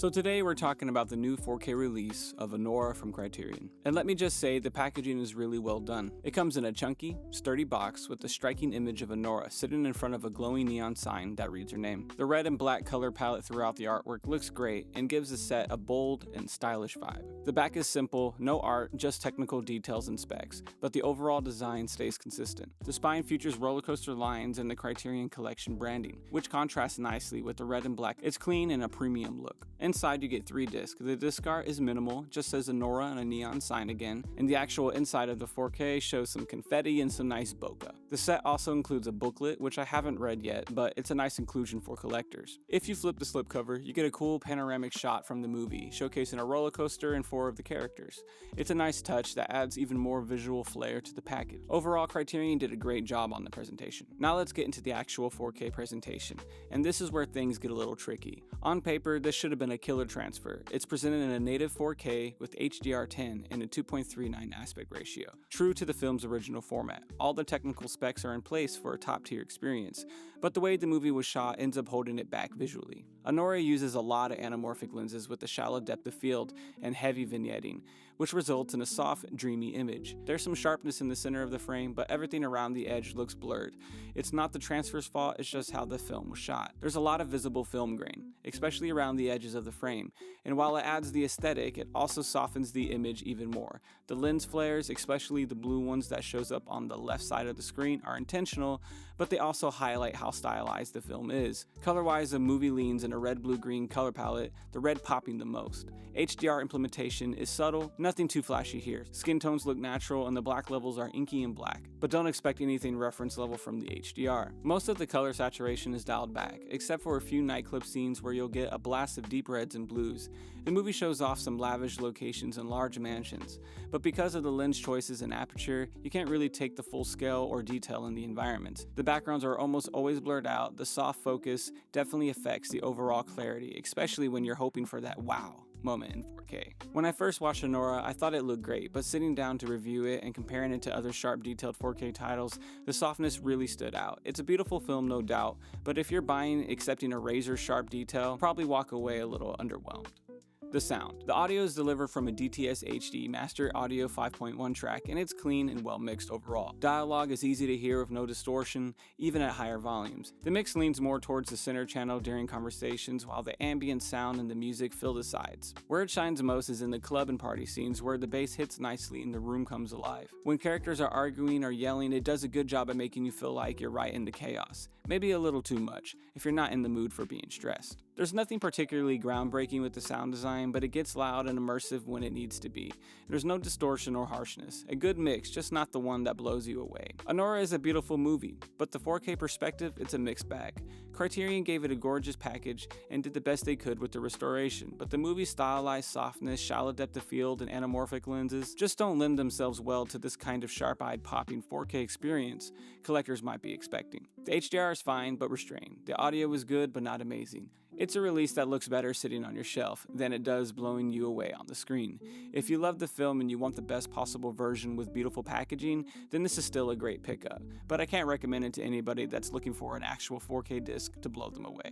So today we're talking about the new 4K release of Anora from Criterion. And let me just say, the packaging is really well done. It comes in a chunky, sturdy box with the striking image of Anora sitting in front of a glowing neon sign that reads her name. The red and black color palette throughout the artwork looks great and gives the set a bold and stylish vibe. The back is simple, no art, just technical details and specs, but the overall design stays consistent. The spine features roller coaster lines and the Criterion Collection branding, which contrasts nicely with the red and black. It's clean and a premium look. Inside you get 3 discs. The disc art is minimal, just says Anora and a neon sign again, and the actual inside of the 4K shows some confetti and some nice bokeh. The set also includes a booklet, which I haven't read yet, but it's a nice inclusion for collectors. If you flip the slipcover, you get a cool panoramic shot from the movie, showcasing a roller coaster and 4 of the characters. It's a nice touch that adds even more visual flair to the package. Overall, Criterion did a great job on the presentation. Now let's get into the actual 4K presentation, and this is where things get a little tricky. On paper, this should have been a killer transfer. It's presented in a native 4K with HDR10 and a 2.39 aspect ratio, true to the film's original format. All the technical specs are in place for a top-tier experience, but the way the movie was shot ends up holding it back visually. Anora uses a lot of anamorphic lenses with a shallow depth of field and heavy vignetting, which results in a soft, dreamy image. There's some sharpness in the center of the frame, but everything around the edge looks blurred. It's not the transfer's fault, it's just how the film was shot. There's a lot of visible film grain, especially around the edges of the frame, and while it adds the aesthetic, it also softens the image even more. The lens flares, especially the blue ones that shows up on the left side of the screen, are intentional, but they also highlight how stylized the film is. Color-wise, the movie leans in a red, blue, green color palette, the red popping the most. HDR implementation is subtle, nothing too flashy here. Skin tones look natural and the black levels are inky and black, but don't expect anything reference level from the HDR. Most of the color saturation is dialed back, except for a few nightclub scenes where you'll get a blast of deep reds and blues. The movie shows off some lavish locations and large mansions, but because of the lens choices and aperture, you can't really take the full scale or detail in the environment. The backgrounds are almost always blurred out. The soft focus definitely affects the overall clarity, especially when you're hoping for that wow moment in 4K. When I first watched Anora, I thought it looked great, but sitting down to review it and comparing it to other sharp detailed 4K titles, the softness really stood out. It's a beautiful film, no doubt, but if you're buying accepting a razor sharp detail, probably walk away a little underwhelmed. The sound. The audio is delivered from a DTS-HD Master Audio 5.1 track, and it's clean and well mixed overall. Dialogue is easy to hear with no distortion, even at higher volumes. The mix leans more towards the center channel during conversations, while the ambient sound and the music fill the sides. Where it shines most is in the club and party scenes, where the bass hits nicely and the room comes alive. When characters are arguing or yelling, it does a good job at making you feel like you're right in the chaos. Maybe a little too much, if you're not in the mood for being stressed. There's nothing particularly groundbreaking with the sound design, but it gets loud and immersive when it needs to be. There's no distortion or harshness. A good mix, just not the one that blows you away. Anora is a beautiful movie, but the 4K perspective, it's a mixed bag. Criterion gave it a gorgeous package and did the best they could with the restoration, but the movie's stylized softness, shallow depth of field, and anamorphic lenses just don't lend themselves well to this kind of sharp-eyed popping 4K experience collectors might be expecting. The HDR is fine, but restrained. The audio is good, but not amazing. It's a release that looks better sitting on your shelf than it does blowing you away on the screen. If you love the film and you want the best possible version with beautiful packaging, then this is still a great pickup. But I can't recommend it to anybody that's looking for an actual 4K disc to blow them away.